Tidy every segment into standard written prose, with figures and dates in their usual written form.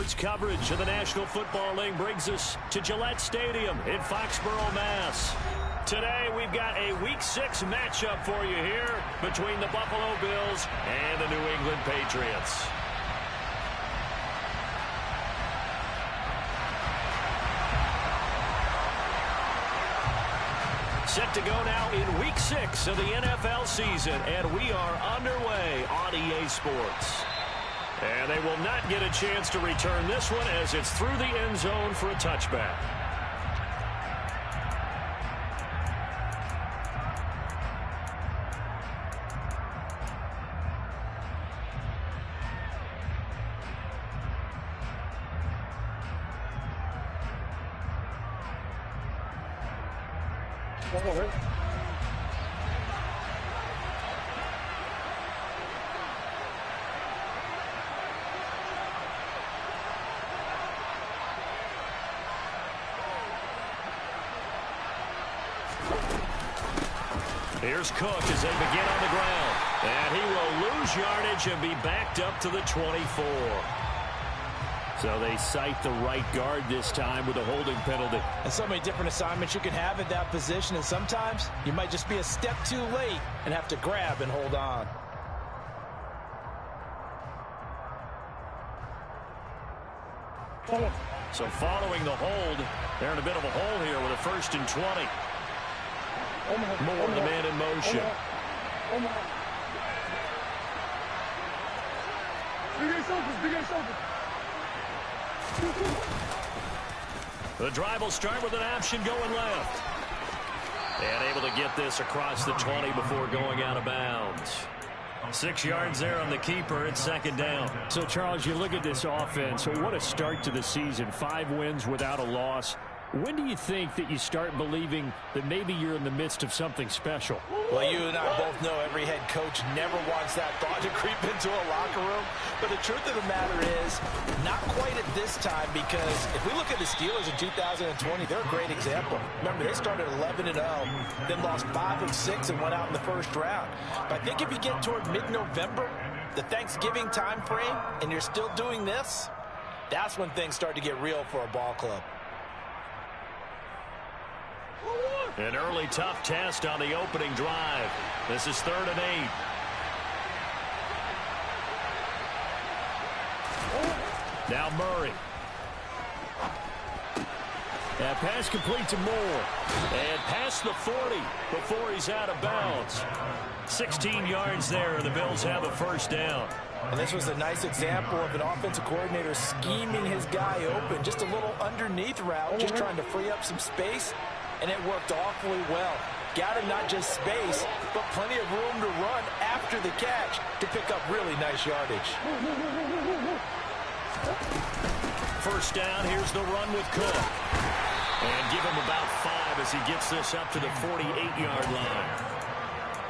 sports coverage of the National Football League brings us to Gillette Stadium in Foxborough, Mass. Today, we've got a Week 6 matchup for you here between the Buffalo Bills and the New England Patriots. Set to go now in Week 6 of the NFL season, and we are underway on EA Sports. And they will not get a chance to return this one as it's through the end zone for a touchback. Here's Cook as they begin on the ground. And he will lose yardage and be backed up to the 24. So they cite the right guard this time with a holding penalty. And so many different assignments you can have at that position, and sometimes you might just be a step too late and have to grab and hold on. So following the hold, they're in a bit of a hole here with a 1st and 20. Moore, the man in motion. The drive will start with an option going left. And able to get this across the 20 before going out of bounds. 6 yards there on the keeper. It's 2nd down. So, Charles, you look at this offense. So what a start to the season. 5 wins without a loss. When do you think that you start believing that maybe you're in the midst of something special? Well, you and I both know every head coach never wants that thought to creep into a locker room. But the truth of the matter is, not quite at this time, because if we look at the Steelers in 2020, they're a great example. Remember, they started 11-0, then lost 5 of 6 and went out in the 1st round. But I think if you get toward mid-November, the Thanksgiving time frame, and you're still doing this, that's when things start to get real for a ball club. An early tough test on the opening drive. This is 3rd and 8. Now Murray. That pass complete to Moore. And past the 40 before he's out of bounds. 16 yards there, and the Bills have a 1st down. And this was a nice example of an offensive coordinator scheming his guy open. Just a little underneath route, just trying to free up some space. And it worked awfully well. Got him not just space, but plenty of room to run after the catch to pick up really nice yardage. 1st down, here's the run with Cook. And give him about 5 as he gets this up to the 48-yard line.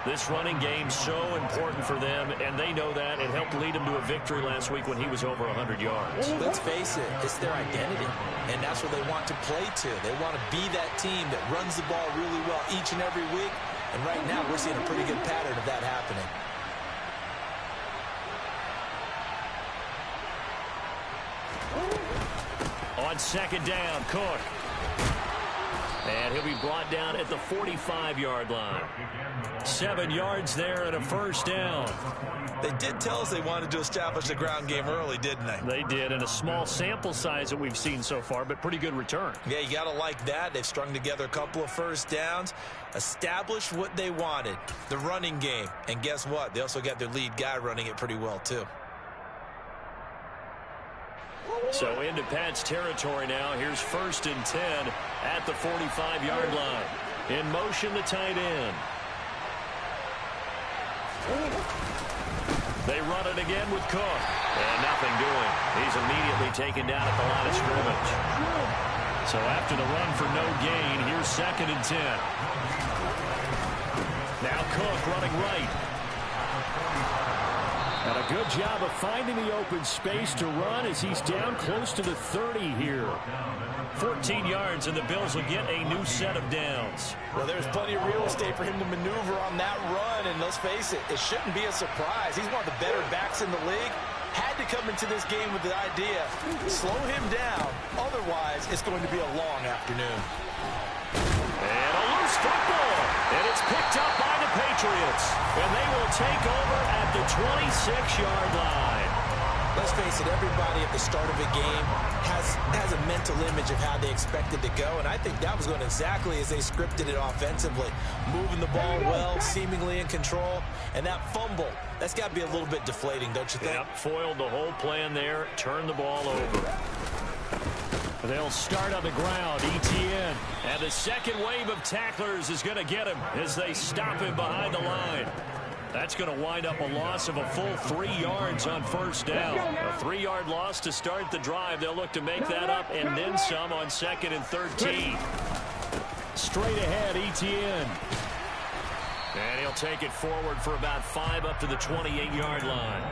This running game's so important for them, and they know that. It helped lead them to a victory last week when he was over 100 yards. Let's face it, it's their identity, and that's what they want to play to. They want to be that team that runs the ball really well each and every week, and right now we're seeing a pretty good pattern of that happening. On 2nd down, Cook. And he'll be brought down at the 45-yard line. 7 yards there and a 1st down. They did tell us they wanted to establish the ground game early, didn't they? They did, and a small sample size that we've seen so far, but pretty good return. Yeah, you got to like that. They've strung together a couple of 1st downs, established what they wanted, the running game. And guess what? They also got their lead guy running it pretty well, too. So into Pat's territory now. Here's 1st and 10 at the 45-yard line. In motion, the tight end. They run it again with Cook. And nothing doing. He's immediately taken down at the line of scrimmage. So after the run for no gain, here's 2nd and 10. Now Cook running right. And a good job of finding the open space to run as he's down close to the 30 here. 14 yards, and the Bills will get a new set of downs. Well, there's plenty of real estate for him to maneuver on that run, and let's face it, it shouldn't be a surprise. He's one of the better backs in the league, had to come into this game with the idea, slow him down, otherwise it's going to be a long afternoon. And a loose football, and it's picked up by the Patriots, and they will take over at the 26-yard line. Let's face it, everybody at the start of a game has a mental image of how they expect it to go, and I think that was going exactly as they scripted it offensively. Moving the ball well, seemingly in control, and that fumble, that's got to be a little bit deflating, don't you think? Yep, foiled the whole plan there, turned the ball over. They'll start on the ground, ETN, and the second wave of tacklers is going to get him as they stop him behind the line. That's going to wind up a loss of a full 3 yards on first down. A 3-yard loss to start the drive. They'll look to make that up and then some on 2nd and 13. Straight ahead, ETN. And he'll take it forward for about 5 up to the 28-yard line.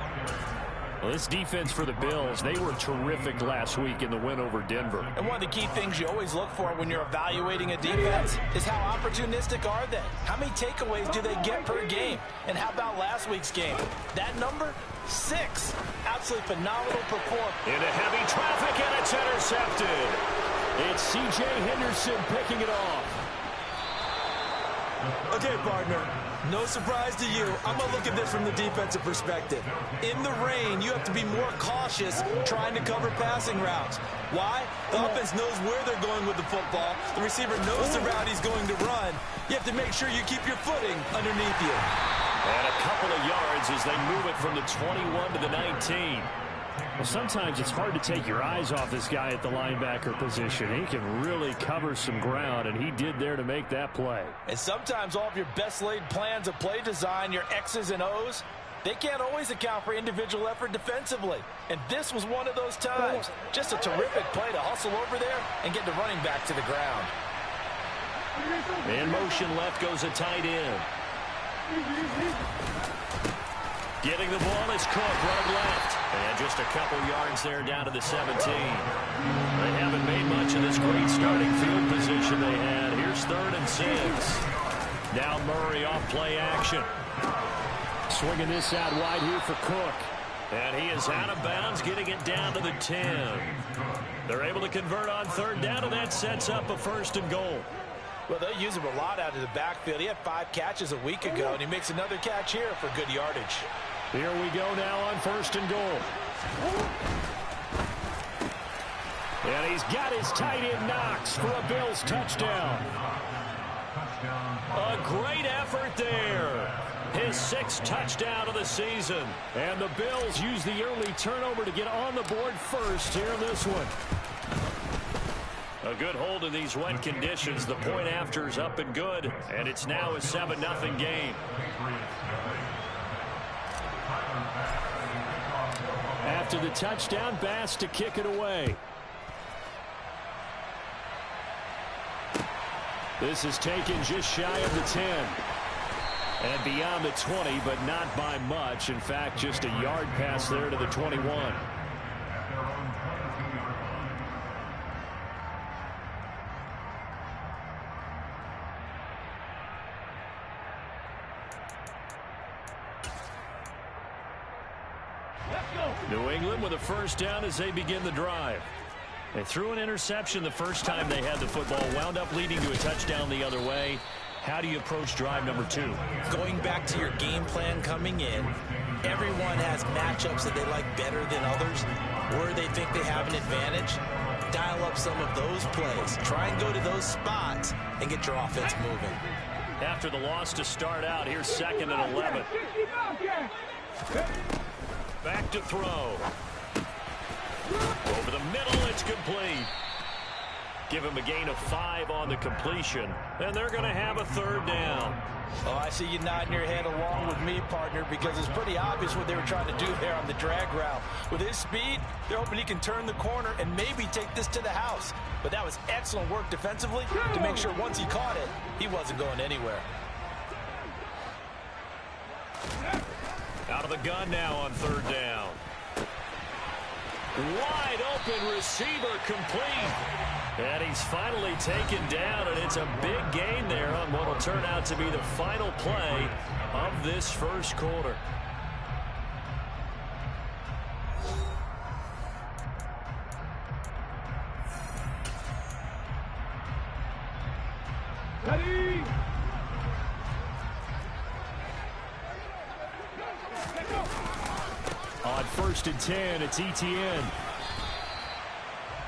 Well, this defense for the Bills, they were terrific last week in the win over Denver. And one of the key things you always look for when you're evaluating a defense is how opportunistic are they? How many takeaways do they get per game? And how about last week's game? That number? 6. Absolutely phenomenal performance. Into heavy traffic, and it's intercepted. It's C.J. Henderson picking it off. Okay, partner, no surprise to you. I'm going to look at this from the defensive perspective. In the rain, you have to be more cautious trying to cover passing routes. Why? The offense knows where they're going with the football. The receiver knows the route he's going to run. You have to make sure you keep your footing underneath you. And a couple of yards as they move it from the 21 to the 19. Well, sometimes it's hard to take your eyes off this guy at the linebacker position. He can really cover some ground, and he did there to make that play. And sometimes all of your best laid plans of play design, your X's and O's, they can't always account for individual effort defensively. And this was one of those times. Just a terrific play to hustle over there and get the running back to the ground. In motion left goes a tight end. Getting the ball is Cook, running left. And just a couple yards there down to the 17. They haven't made much of this great starting field position they had. Here's 3rd and 6. Now Murray off play action. Swinging this out wide here for Cook. And he is out of bounds, getting it down to the 10. They're able to convert on 3rd down, and that sets up a 1st and goal. Well, they'll use him a lot out of the backfield. He had 5 catches a week ago, and he makes another catch here for good yardage. Here we go now on 1st and goal. And he's got his tight end Knox for a Bills touchdown. A great effort there. His 6th touchdown of the season. And the Bills use the early turnover to get on the board first here in this one. A good hold in these wet conditions. The point after is up and good. And it's now a 7-0 game. After the touchdown, Bass to kick it away. This is taken just shy of the 10. And beyond the 20, but not by much. In fact, just a yard pass there to the 21. New England with a 1st down as they begin the drive. They threw an interception the first time they had the football, wound up leading to a touchdown the other way. How do you approach drive number 2? Going back to your game plan coming in, everyone has matchups that they like better than others, where they think they have an advantage. Dial up some of those plays. Try and go to those spots and get your offense moving. After the loss to start out, here's 2nd and 11. Back to throw. Over the middle, it's complete. Give him a gain of 5 on the completion, and they're going to have a 3rd down. Oh, I see you nodding your head along with me, partner, because it's pretty obvious what they were trying to do there on the drag route. With his speed, they're hoping he can turn the corner and maybe take this to the house. But that was excellent work defensively to make sure once he caught it, he wasn't going anywhere. Out of the gun now on 3rd down. Wide open receiver complete. And he's finally taken down, and it's a big gain there on what will turn out to be the final play of this 1st quarter. On 1st and 10, it's Etienne.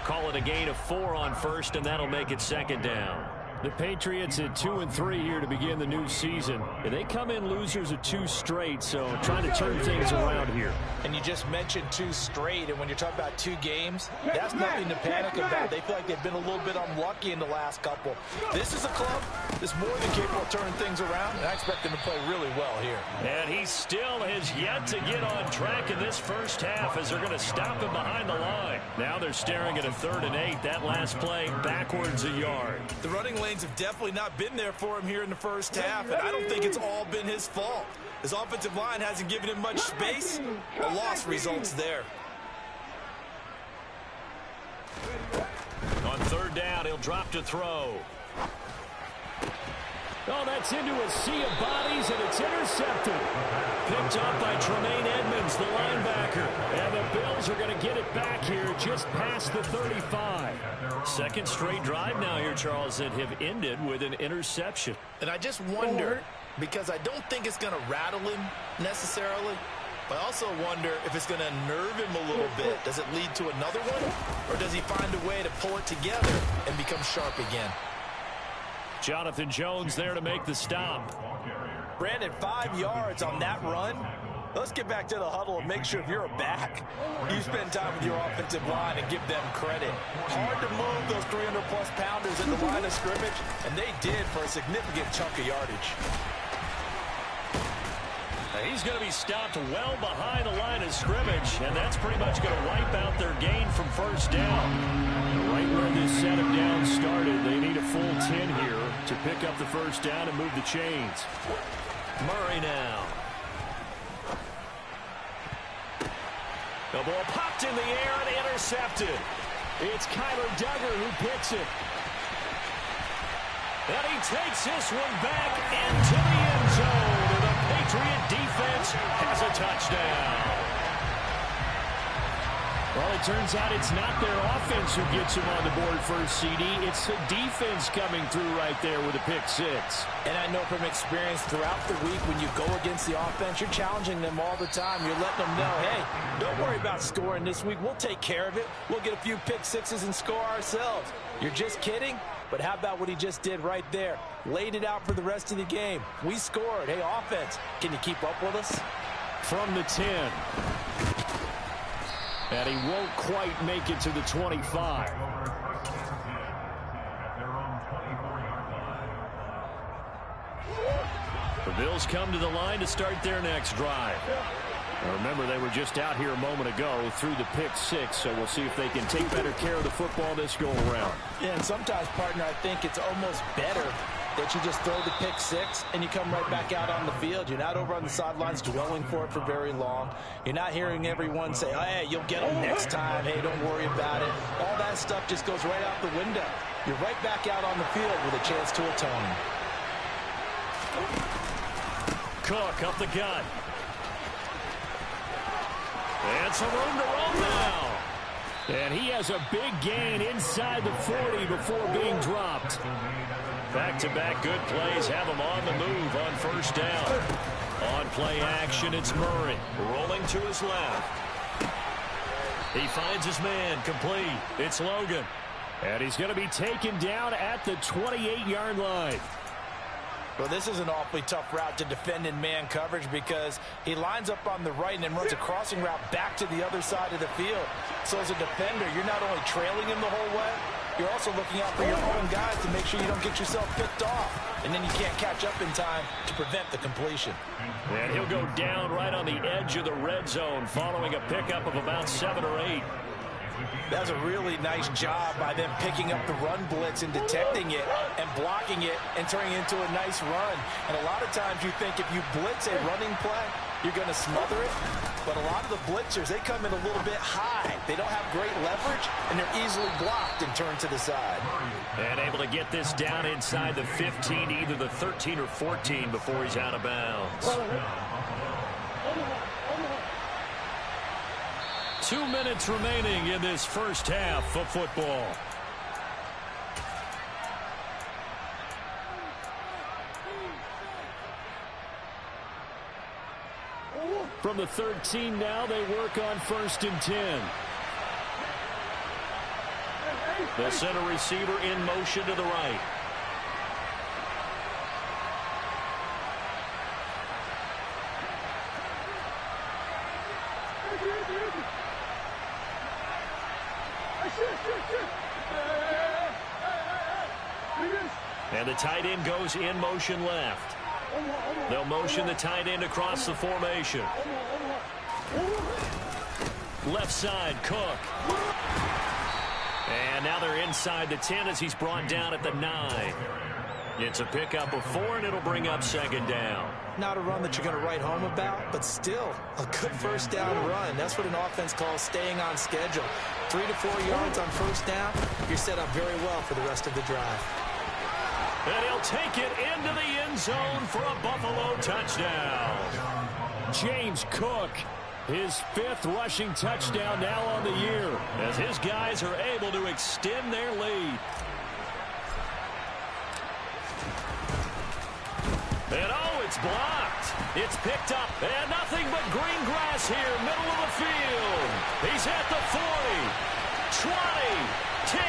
Call it a gain of 4 on 1st, and that'll make it 2nd down. The Patriots at 2-3 here to begin the new season. They come in losers of 2 straight, so trying to turn things around here. And you just mentioned 2 straight, and when you're talking about 2 games, that's nothing to panic about. They feel like they've been a little bit unlucky in the last couple. This is a club that's more than capable of turning things around, and I expect them to play really well here. And he still has yet to get on track in this first half as they're going to stop him behind the line. Now they're staring at a 3rd and 8. That last play backwards a yard. The running lanes have definitely not been there for him here in the first half, and I don't think it's all been his fault. His offensive line hasn't given him much space. A loss results there. On 3rd down, he'll drop to throw. Oh, that's into a sea of bodies, and it's intercepted. Picked up by Tremaine Edmonds, the linebacker. And the Bills are going to get it back here just past the 35. 2nd straight drive now here, Charles, that have ended with an interception. And I just wonder, because I don't think it's going to rattle him necessarily, but I also wonder if it's going to nerve him a little bit. Does it lead to another one, or does he find a way to pull it together and become sharp again? Jonathan Jones there to make the stop. Brandon, 5 yards on that run. Let's get back to the huddle and make sure if you're a back, you spend time with your offensive line and give them credit. Hard to move those 300-plus pounders in the line of scrimmage, and they did for a significant chunk of yardage. He's going to be stopped well behind the line of scrimmage, and that's pretty much going to wipe out their gain from 1st down. Right where this set of downs started, they need a full 10 here to pick up the 1st down and move the chains. Murray now. The ball popped in the air and intercepted. It's Kyler Duggar who picks it. And he takes this one back into the end zone. And the Patriot defense has a touchdown. Well, it turns out it's not their offense who gets them on the board first, CD. It's the defense coming through right there with a pick 6. And I know from experience throughout the week when you go against the offense, you're challenging them all the time. You're letting them know, hey, don't worry about scoring this week. We'll take care of it. We'll get a few pick 6s and score ourselves. You're just kidding? But how about what he just did right there? Laid it out for the rest of the game. We scored. Hey, offense, can you keep up with us? From the 10. And he won't quite make it to the 25. The Bills come to the line to start their next drive. Now remember, they were just out here a moment ago through the pick 6, so we'll see if they can take better care of the football this go-around. Yeah, and sometimes, partner, I think it's almost better that you just throw the pick 6 and you come right back out on the field. You're not over on the sidelines dwelling for it for very long. You're not hearing everyone say, oh, hey, you'll get them next time. Hey, don't worry about it. All that stuff just goes right out the window. You're right back out on the field with a chance to atone. Cook up the gut. And some room to roll now. And he has a big gain inside the 40 before being dropped. Back-to-back good plays have him on the move on 1st down. On play action, it's Murray rolling to his left. He finds his man complete. It's Logan. And he's going to be taken down at the 28-yard line. Well, this is an awfully tough route to defend in man coverage because he lines up on the right and then runs a crossing route back to the other side of the field. So as a defender, you're not only trailing him the whole way, you're also looking out for your own guys to make sure you don't get yourself picked off. And then you can't catch up in time to prevent the completion. And he'll go down right on the edge of the red zone following a pickup of about 7 or 8. That's a really nice job by them picking up the run blitz and detecting it and blocking it and turning it into a nice run. And a lot of times you think if you blitz a running play, you're going to smother it. But a lot of the blitzers, they come in a little bit high. They don't have great leverage, and they're easily blocked and turned to the side. And able to get this down inside the 15, either the 13 or 14 before he's out of bounds. 2 minutes remaining in this first half of football. from the 13 now. They work on 1st and 10. The center receiver in motion to the right. And the tight end goes in motion left. They'll motion the tight end across the formation. Left side, Cook. And now they're inside the 10 as he's brought down at the 9. It's a pickup of 4, and it'll bring up 2nd down. Not a run that you're going to write home about, but still a good 1st down run. That's what an offense calls staying on schedule. 3 to 4 yards on 1st down. You're set up very well for the rest of the drive. And he'll take it into the end zone for a Buffalo touchdown. James Cook, his 5th rushing touchdown now on the year, as his guys are able to extend their lead. And oh, it's blocked. It's picked up. And nothing but green grass here, middle of the field. He's at the 40, 20, 10,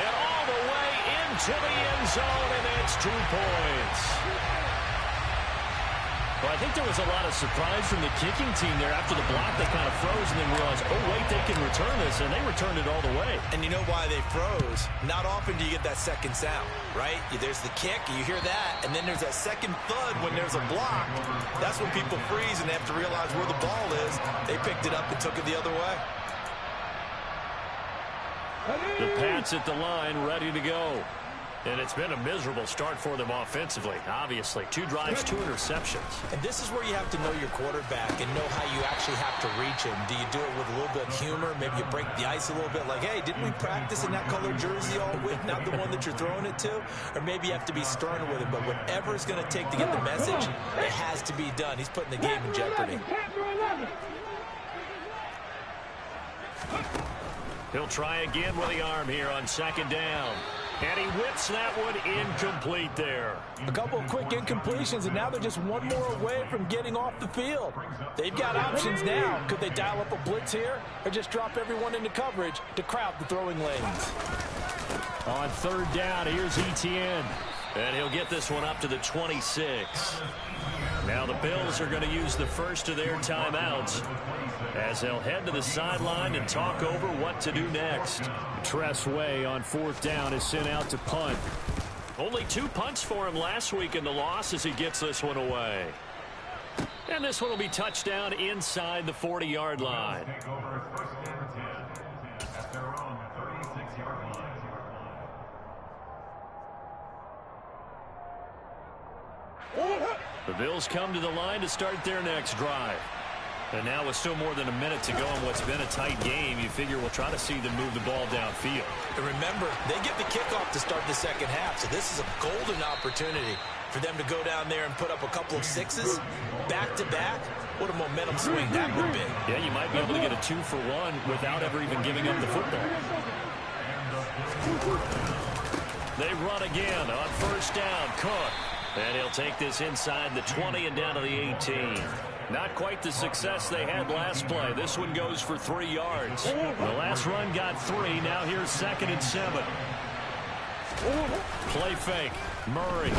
and all the way into the end zone, and it's 2 points. Well, I think there was a lot of surprise from the kicking team there. After the block, they kind of froze and then realized, oh, wait, they can return this, and they returned it all the way. And you know why they froze? Not often do you get that second sound, right? There's the kick, you hear that, and then there's that second thud when there's a block. That's when people freeze and they have to realize where the ball is. They picked it up and took it the other way. The Pats at the line, ready to go. And it's been a miserable start for them offensively, obviously. 2 drives, 2 interceptions. And this is where you have to know your quarterback and know how you actually have to reach him. Do you do it with a little bit of humor? Maybe you break the ice a little bit like, hey, didn't we practice in that color jersey all week? Not the one that you're throwing it to? Or maybe you have to be stern with him. But whatever it's going to take to get the message, it has to be done. He's putting the game in jeopardy. He'll try again with the arm here on 2nd down. And he whips that one incomplete there. A couple of quick incompletions, and now they're just one more away from getting off the field. They've got options now. Could they dial up a blitz here or just drop everyone into coverage to crowd the throwing lanes? On 3rd down, here's Etienne. And he'll get this one up to the 26. Now the Bills are going to use the first of their timeouts as they'll head to the sideline and talk over what to do next. Tress Way on 4th down is sent out to punt. Only 2 punts for him last week in the loss as he gets this one away. And this one will be touchdown inside the 40-yard line. The Bills come to the line to start their next drive. And now with still more than a minute to go in what's been a tight game, you figure we'll try to see them move the ball downfield. And remember, they get the kickoff to start the second half, so this is a golden opportunity for them to go down there and put up a couple of 6s back-to-back. What a momentum swing that would be. Yeah, you might be able to get a 2-for-1 without ever even giving up the football. They run again on 1st down. Cook. And he'll take this inside the 20 and down to the 18. Not quite the success they had last play. This one goes for 3 yards. The last run got 3. Now here's 2nd and 7. Play fake. Murray.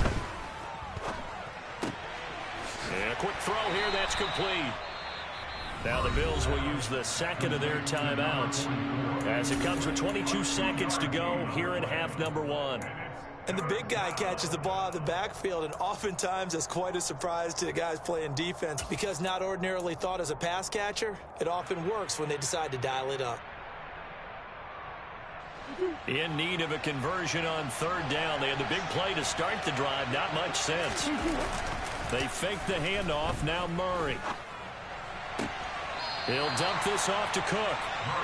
And a quick throw here. That's complete. Now the Bills will use the 2nd of their timeouts as it comes with 22 seconds to go here in half number 1. And the big guy catches the ball out of the backfield, and oftentimes that's quite a surprise to the guys playing defense because not ordinarily thought as a pass catcher, it often works when they decide to dial it up. In need of a conversion on 3rd down. They had the big play to start the drive. Not much sense. They fake the handoff. Now Murray. He'll dump this off to Cook.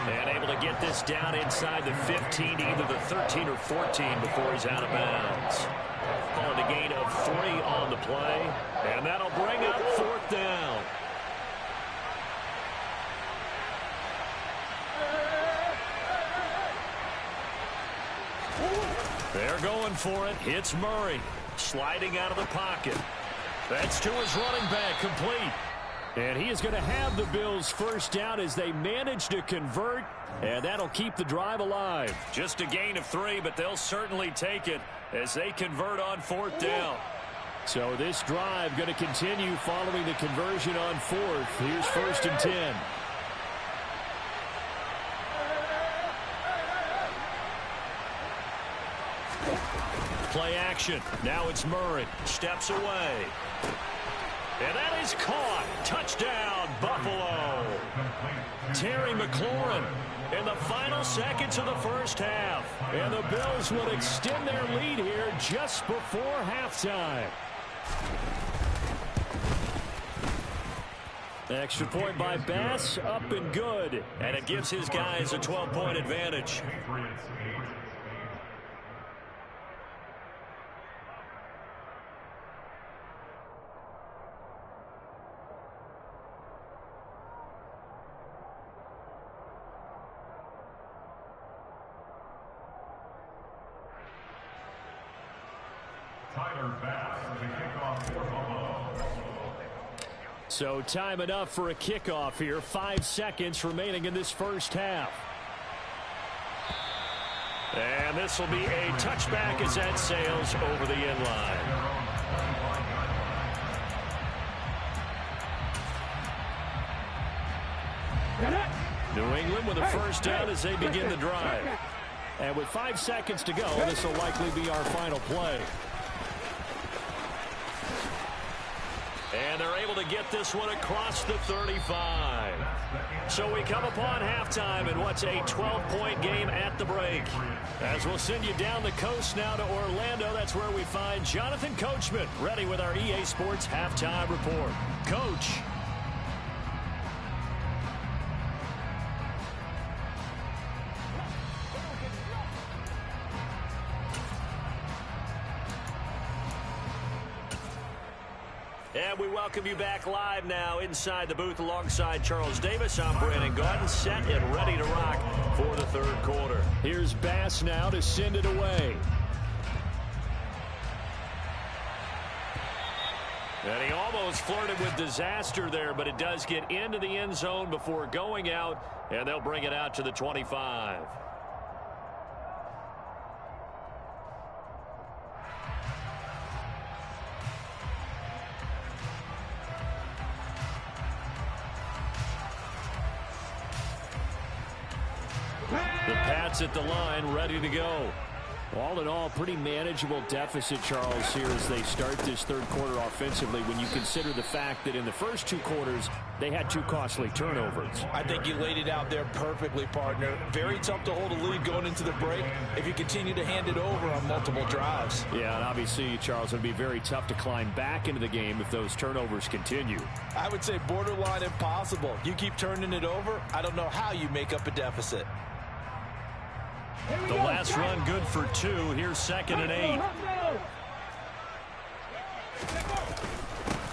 And able to get this down inside the 15, either the 13 or 14 before he's out of bounds. Calling a gain of 3 on the play. And that'll bring up 4th down. They're going for it. It's Murray sliding out of the pocket. That's to his running back, complete. And he is going to have the Bills first down as they manage to convert, and that'll keep the drive alive. Just a gain of 3, but they'll certainly take it as they convert on 4th down. So this drive going to continue following the conversion on 4th. Here's 1st and 10. Play action. Now it's Murray. Steps away. And that is caught. Touchdown, Buffalo. Terry McLaurin in the final seconds of the first half. And the Bills will extend their lead here just before halftime. Extra point by Bass, up and good. And it gives his guys a 12-point advantage. So time enough for a kickoff here. 5 seconds remaining in this first half. And this will be a touchback as that sails over the end line. New England with a first down as they begin the drive. And with 5 seconds to go, this will likely be our final play. And they're able to get this one across the 35. So we come upon halftime in what's a 12-point game at the break. As we'll send you down the coast now to Orlando, that's where we find Jonathan Coachman ready with our EA Sports Halftime Report. Coach. And we welcome you back live now inside the booth alongside Charles Davis. I'm Brandon Garden, set and ready to rock for the third quarter. Here's Bass now to send it away. And he almost flirted with disaster there, but it does get into the end zone before going out, and they'll bring it out to the 25. The Pats at the line, ready to go. All in all, pretty manageable deficit, Charles, here as they start this third quarter offensively when you consider the fact that in the first 2 quarters, they had 2 costly turnovers. I think you laid it out there perfectly, partner. Very tough to hold a lead going into the break if you continue to hand it over on multiple drives. Yeah, and obviously, Charles, it would be very tough to climb back into the game if those turnovers continue. I would say borderline impossible. You keep turning it over, I don't know how you make up a deficit. The last run good for 2. Here's 2nd and 8.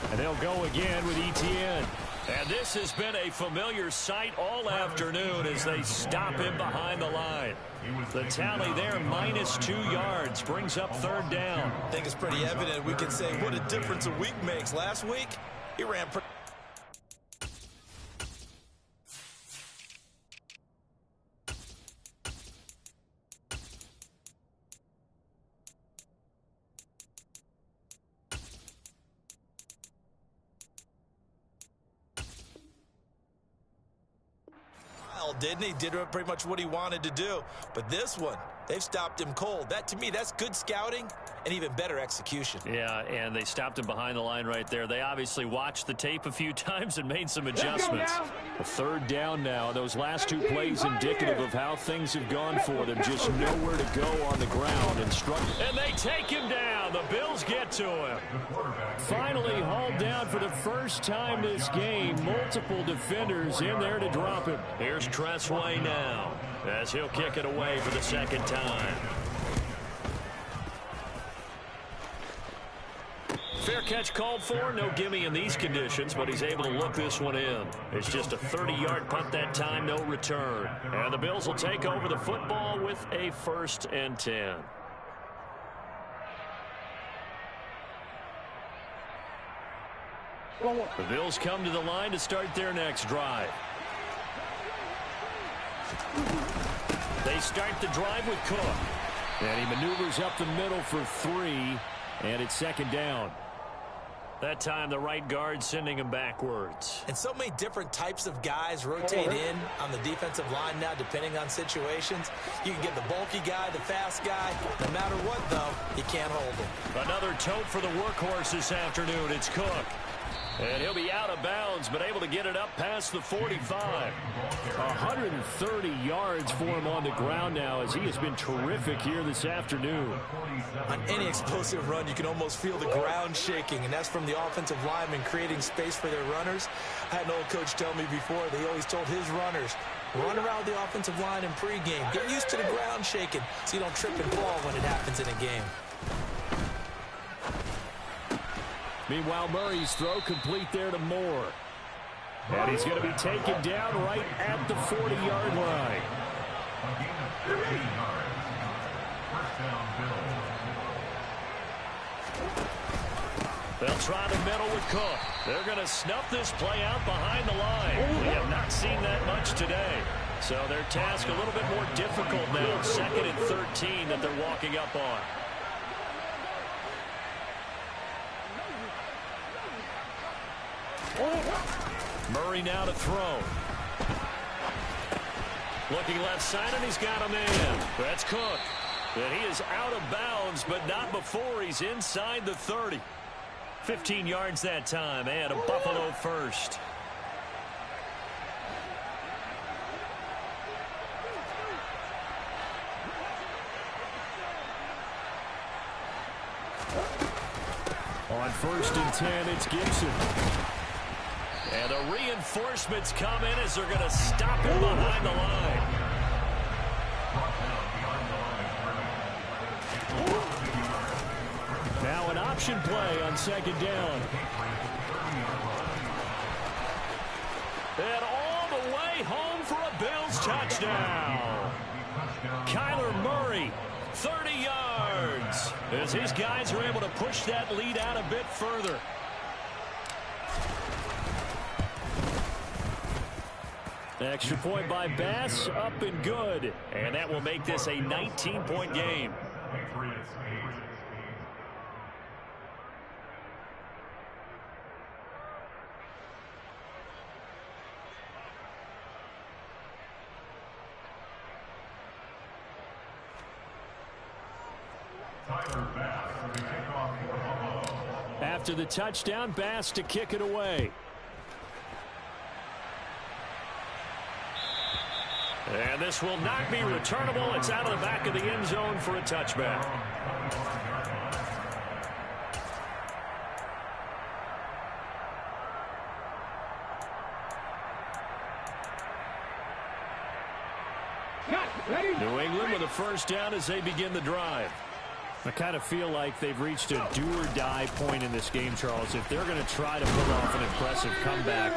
And they'll go again with Etienne. And this has been a familiar sight all afternoon as they stop him behind the line. The tally there, -2 yards, brings up 3rd down. I think it's pretty evident. We can say what a difference a week makes. Last week, he ran pretty. Didn't he? Did pretty much what he wanted to do. But this one, they've stopped him cold. That, to me, that's good scouting and even better execution. Yeah, and they stopped him behind the line right there. They obviously watched the tape a few times and made some adjustments. A 3rd down now. Those last 2 plays indicative of how things have gone for them. Just nowhere to go on the ground and struggle. And they take him down. The Bills get to him. Finally hauled down for the first time this game. Multiple defenders in there to drop him. Here's Tressway now as he'll kick it away for the 2nd time. Fair catch called for. No gimme in these conditions, but he's able to look this one in. It's just a 30-yard punt that time, no return. And the Bills will take over the football with a 1st and 10. The Bills come to the line to start their next drive. They start the drive with Cook. And he maneuvers up the middle for 3, and it's second down. That time, the right guard sending him backwards. And so many different types of guys rotate in on the defensive line now, depending on situations. You can get the bulky guy, the fast guy. No matter what, though, you can't hold him. Another tote for the workhorse this afternoon. It's Cook. And he'll be out of bounds, but able to get it up past the 45. 130 yards for him on the ground now, as he has been terrific here this afternoon. On any explosive run, you can almost feel the ground shaking, and that's from the offensive linemen creating space for their runners. I had an old coach tell me before, they always told his runners, run around the offensive line in pregame. Get used to the ground shaking so you don't trip and fall when it happens in a game. Meanwhile, Murray's throw complete there to Moore. And he's going to be taken down right at the 40-yard line. They'll try the middle with Cook. They're going to snuff this play out behind the line. We have not seen that much today. So their task a little bit more difficult now. 2nd and 13 that they're walking up on. Murray now to throw. Looking left side, and he's got him in. That's Cook. And he is out of bounds, but not before he's inside the 30. 15 yards that time, and a Buffalo first. On 1st and 10, it's Gibson. And the reinforcements come in as they're going to stop him behind the line. Now an option play on 2nd down. And all the way home for a Bills touchdown. Kyler Murray, 30 yards, as his guys are able to push that lead out a bit further. Extra point by Bass, up and good. And that will make this a 19-point game. After the touchdown, Bass to kick it away. And this will not be returnable. It's out of the back of the end zone for a touchback. New England with a first down as they begin the drive. I kind of feel like they've reached a do-or-die point in this game, Charles. If they're going to try to pull off an impressive comeback,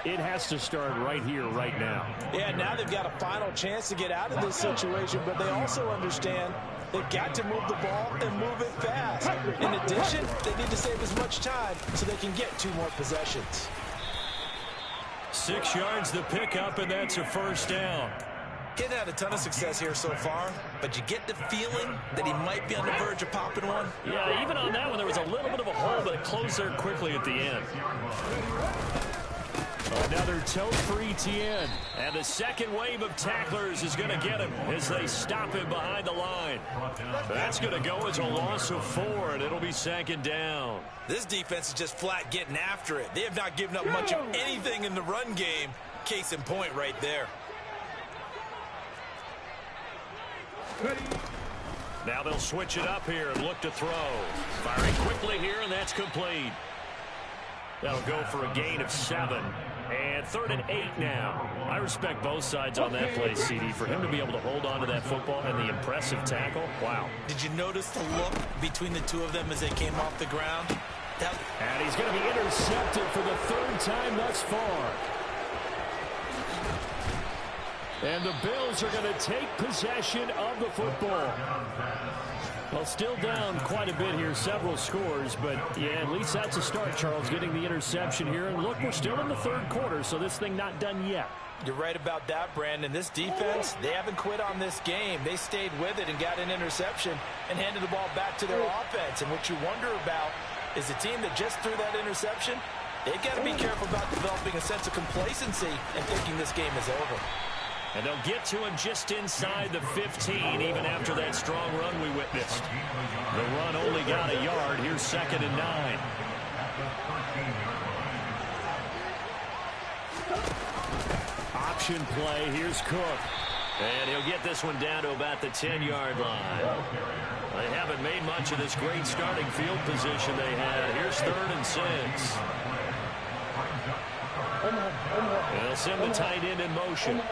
it has to start right here, right now. Yeah, now they've got a final chance to get out of this situation, but they also understand they've got to move the ball and move it fast. In addition, they need to save as much time so they can get 2 more possessions. 6 yards the pickup, and that's a first down. He's had a ton of success here so far, but you get the feeling that he might be on the verge of popping one. Yeah, even on that one, there was a little bit of a hole, but it closed there quickly at the end. Another tote for Etienne. And the second wave of tacklers is going to get him as they stop him behind the line. That's going to go as a loss of 4, and it'll be 2nd down. This defense is just flat getting after it. They have not given up much of anything in the run game. Case in point right there. Now they'll switch it up here and look to throw. Firing quickly here, and that's complete. That'll go for a gain of 7. And 3rd and 8 now. I respect both sides on that play, CD. For him to be able to hold on to that football and the impressive tackle, wow. Did you notice the look between the two of them as they came off the ground? And he's going to be intercepted for the 3rd time thus far. And the Bills are going to take possession of the football. Well, still down quite a bit here, several scores, but yeah, at least that's a start, Charles, getting the interception here. And look, we're still in the third quarter, so this thing not done yet. You're right about that, Brandon. This defense, they haven't quit on this game. They stayed with it and got an interception and handed the ball back to their offense. And what you wonder about is the team that just threw that interception, they've got to be careful about developing a sense of complacency and thinking this game is over. And they'll get to him just inside the 15, even after that strong run we witnessed. The run only got a yard. Here's 2nd and 9. Option play. Here's Cook. And he'll get this one down to about the 10-yard line. They haven't made much of this great starting field position they had. Here's 3rd and 6. They'll send the tight end in motion.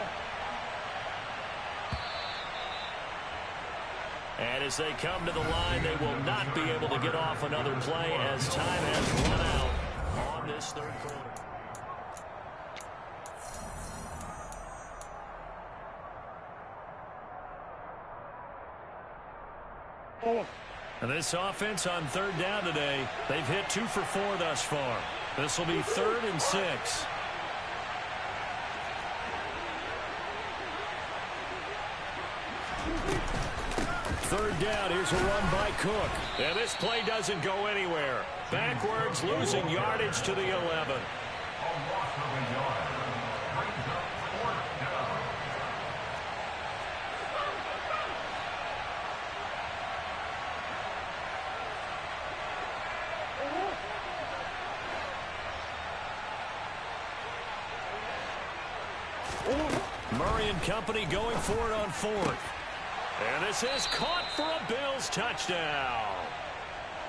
And as they come to the line, they will not be able to get off another play as time has run out on this third quarter. And this offense on 3rd down today, they've hit 2 for 4 thus far. This will be 3rd and 6. Third down, here's a run by Cook. And this play doesn't go anywhere. Backwards, losing yardage to the 11. Murray and company going for it on 4th. And this is caught for a Bills touchdown.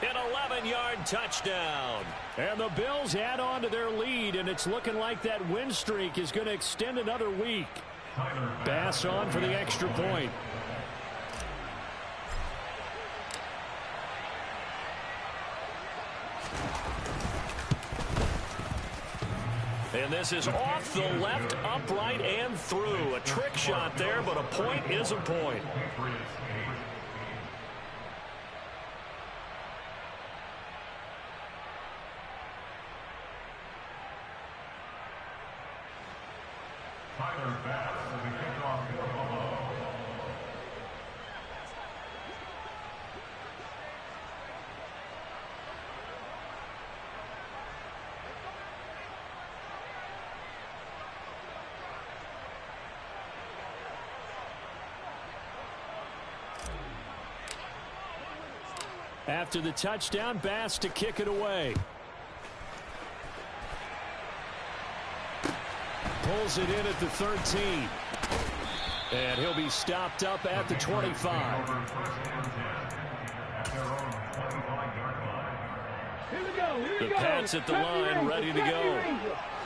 An 11-yard touchdown. And the Bills add on to their lead, and it's looking like that win streak is going to extend another week. Bass on for the extra point. And this is off the left, upright, and through. A trick shot there, but a point is a point. After the touchdown, Bass to kick it away. Pulls it in at the 13. And he'll be stopped up at the 25. The Pats at the line, ready to go.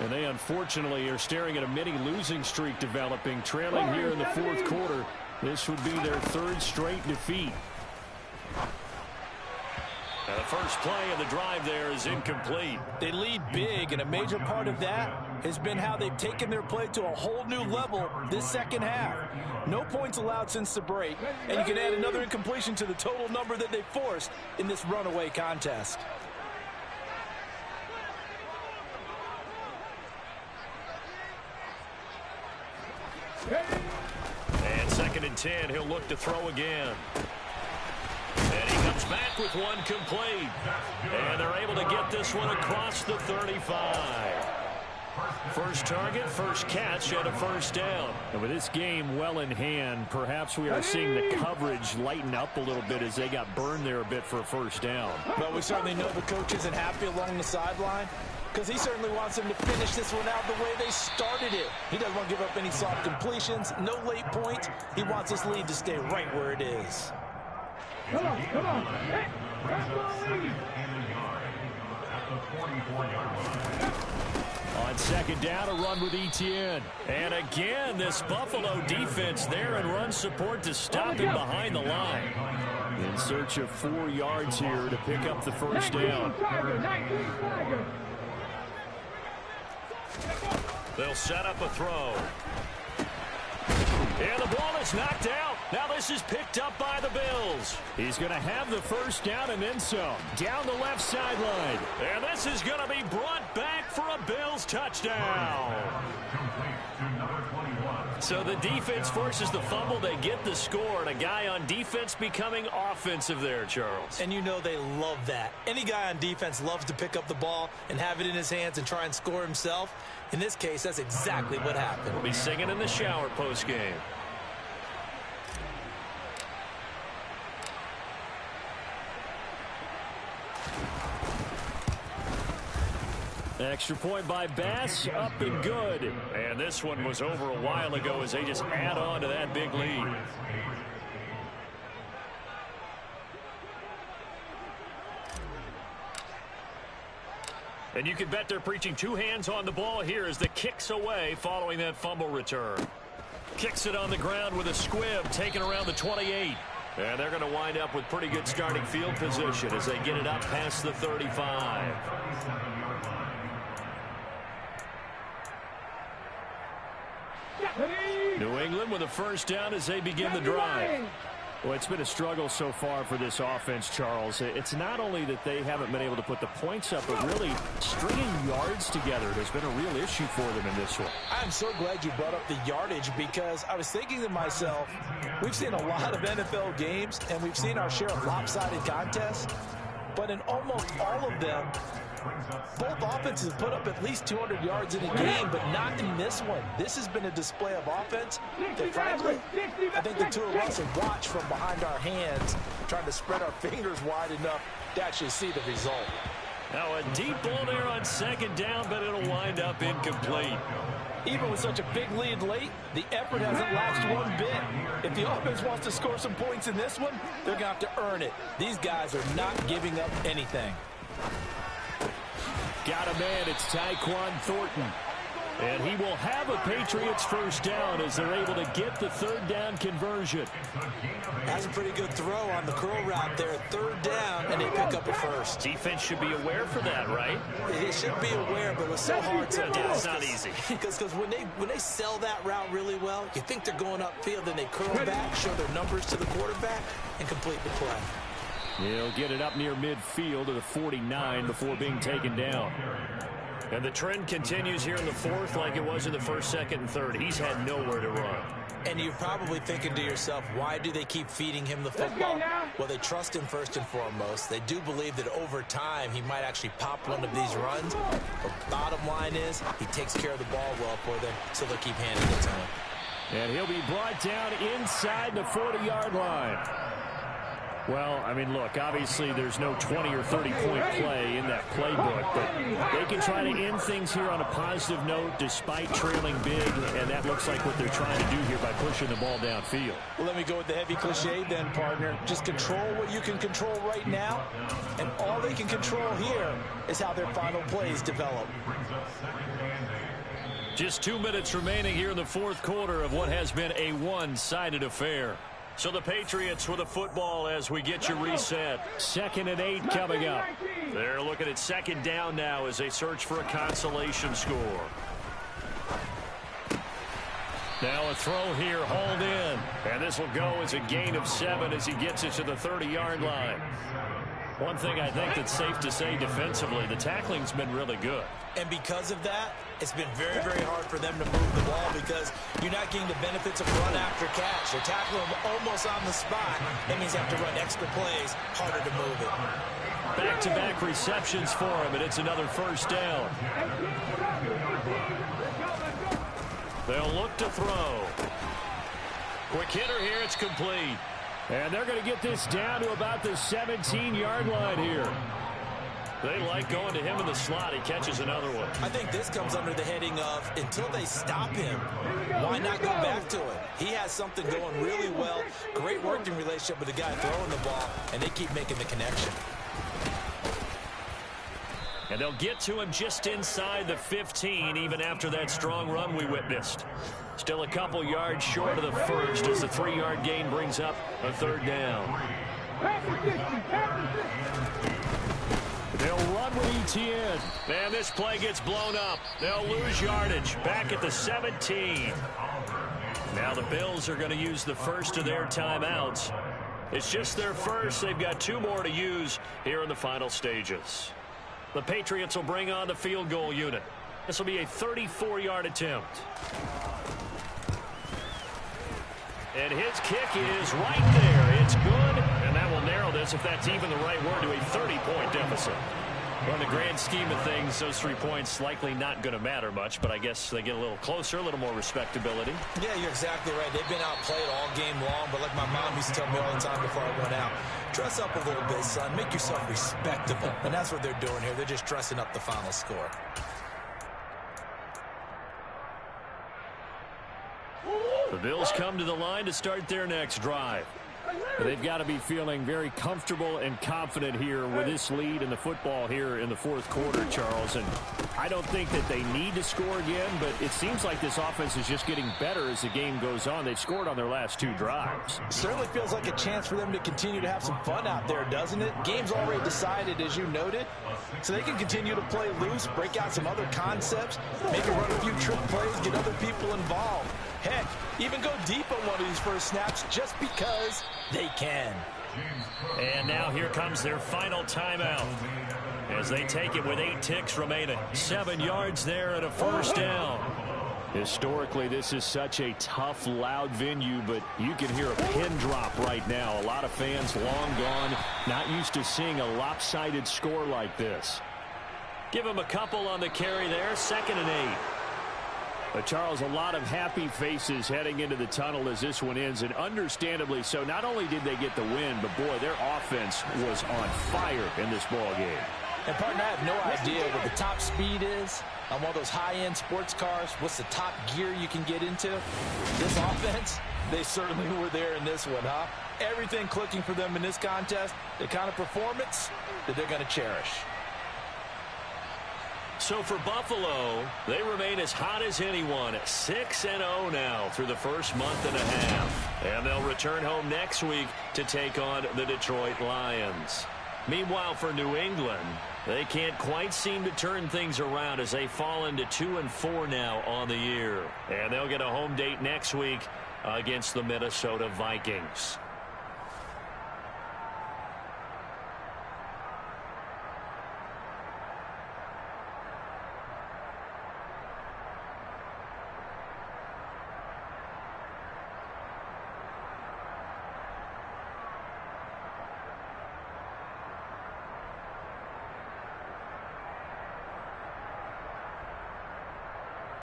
And they unfortunately are staring at a mini losing streak developing, trailing here in the 4th quarter. This would be their 3rd straight defeat. The first play of the drive there is incomplete. They lead big, and a major part of that has been how they've taken their play to a whole new level this second half. No points allowed since the break, and you can add another incompletion to the total number that they forced in this runaway contest. And 2nd and 10, he'll look to throw again. And he comes back with one complete. And they're able to get this one across the 35. First target, first catch, and a first down. And with this game well in hand, perhaps we are seeing the coverage lighten up a little bit as they got burned there a bit for a first down. Well, we certainly know the coach isn't happy along the sideline because he certainly wants them to finish this one out the way they started it. He doesn't want to give up any soft completions, no late points. He wants this lead to stay right where it is. Come on, come on. Hey, at the 44-yard line. On 2nd down, a run with Etienne. And again, this Buffalo defense there in run support to stop him behind the line. In search of 4 yards here to pick up the first down. They'll set up a throw. And the ball is knocked out. Now this is picked up by the Bills. He's going to have the first down and then some. Down the left sideline. And this is going to be brought back for a Bills touchdown. So the defense forces the fumble. They get the score, and a guy on defense becoming offensive there, Charles. And you know they love that. Any guy on defense loves to pick up the ball and have it in his hands and try and score himself. In this case, that's exactly what happened. We'll be singing in the shower post-game. Extra point by Bass, up and good. And this one was over a while ago as they just add on to that big lead. And you can bet they're preaching two hands on the ball here as the kick's away following that fumble return. Kicks it on the ground with a squib, taken around the 28. And they're going to wind up with pretty good starting field position as they get it up past the 35. New England with a first down as they begin the drive. Well, it's been a struggle so far for this offense, Charles. It's not only that they haven't been able to put the points up, but really stringing yards together has been a real issue for them in this one. I'm so glad you brought up the yardage because I was thinking to myself, we've seen a lot of NFL games and we've seen our share of lopsided contests, but in almost all of them, both offenses put up at least 200 yards in a game, but not in this one. This has been a display of offense that, frankly, I think the two of us have watched from behind our hands, trying to spread our fingers wide enough to actually see the result. Now a deep ball there on second down, but it'll wind up incomplete. Even with such a big lead late, the effort hasn't lasted one bit. If the offense wants to score some points in this one, they're going to have to earn it. These guys are not giving up anything. Got a man, it's Tyquan Thornton. And he will have a Patriots first down as they're able to get the third down conversion. That's a pretty good throw on the curl route there. Third down, and they pick up a first. Defense should be aware for that, right? They should be aware, but it was so hard to do. It's not easy. Because when they sell that route really well, you think they're going upfield, then they curl back, show their numbers to the quarterback, and complete the play. He'll get it up near midfield to the 49 before being taken down. And the trend continues here in the fourth like it was in the first, second, and third. He's had nowhere to run. And you're probably thinking to yourself, why do they keep feeding him the football? Well, they trust him first and foremost. They do believe that over time he might actually pop one of these runs. But bottom line is he takes care of the ball well for them, so they'll keep handing it to him. And he'll be brought down inside the 40-yard line. Well, I mean, look, obviously there's no 20 or 30-point play in that playbook, but they can try to end things here on a positive note despite trailing big, and that looks like what they're trying to do here by pushing the ball downfield. Well, let me go with the heavy cliche then, partner. Just control what you can control right now, and all they can control here is how their final plays develop. Just 2 minutes remaining here in the fourth quarter of what has been a one-sided affair. So the Patriots with a football as we get you reset. 2nd and 8 coming up. They're looking at second down now as they search for a consolation score. Now a throw here, hauled in. And this will go as a gain of 7 as he gets it to the 30-yard line. One thing I think that's safe to say defensively, the tackling's been really good. And because of that, it's been very, very hard for them to move the ball because you're not getting the benefits of run after catch. They're tackling them almost on the spot. That means they have to run extra plays, harder to move it. Back-to-back receptions for him, and it's another first down. They'll look to throw. Quick hitter here, it's complete. And they're going to get this down to about the 17-yard line here. They like going to him in the slot. He catches another one. I think this comes under the heading of until they stop him, why not go back to it? He has something going really well. Great working relationship with the guy throwing the ball, and they keep making the connection. And they'll get to him just inside the 15, even after that strong run we witnessed. Still a couple yards short of the first as the 3-yard gain brings up a third down. They'll run with ETN. And this play gets blown up. They'll lose yardage. Back at the 17. Now the Bills are going to use the first of their timeouts. It's just their first. They've got 2 more to use here in the final stages. The Patriots will bring on the field goal unit. This will be a 34-yard attempt. And his kick is right there. It's good, and that will narrow this, if that's even the right word, to a 30-point deficit. Well, in the grand scheme of things, those 3 points likely not going to matter much, but I guess they get a little closer, a little more respectability. Yeah, you're exactly right. They've been outplayed all game long, but like my mom used to tell me all the time before I went out, dress up a little bit, son. Make yourself respectable. And that's what they're doing here. They're just dressing up the final score. The Bills come to the line to start their next drive. They've got to be feeling very comfortable and confident here with this lead in the football here in the fourth quarter, Charles. And I don't think that they need to score again, but it seems like this offense is just getting better as the game goes on. They've scored on their last 2 drives. It certainly feels like a chance for them to continue to have some fun out there, doesn't it? Game's already decided, as you noted, so they can continue to play loose, break out some other concepts, maybe run a few trick plays, get other people involved. Heck, even go deep on one of these first snaps just because they can. And now here comes their final timeout as they take it with 8 ticks remaining. 7 yards there and a first down. Historically, this is such a tough, loud venue, but you can hear a pin drop right now. A lot of fans long gone, not used to seeing a lopsided score like this. Give him a couple on the carry there. 2nd and 8. Charles, a lot of happy faces heading into the tunnel as this one ends, and understandably so. Not only did they get the win, but boy, their offense was on fire in this ball game. And partner, I have no idea what the top speed is on one of those high-end sports cars. What's the top gear you can get into? This offense, they certainly were there in this one, huh? Everything clicking for them in this contest, the kind of performance that they're going to cherish. So for Buffalo, they remain as hot as anyone, 6-0 now through the first month and a half. And they'll return home next week to take on the Detroit Lions. Meanwhile, for New England, they can't quite seem to turn things around as they fall into 2-4 now on the year. And they'll get a home date next week against the Minnesota Vikings.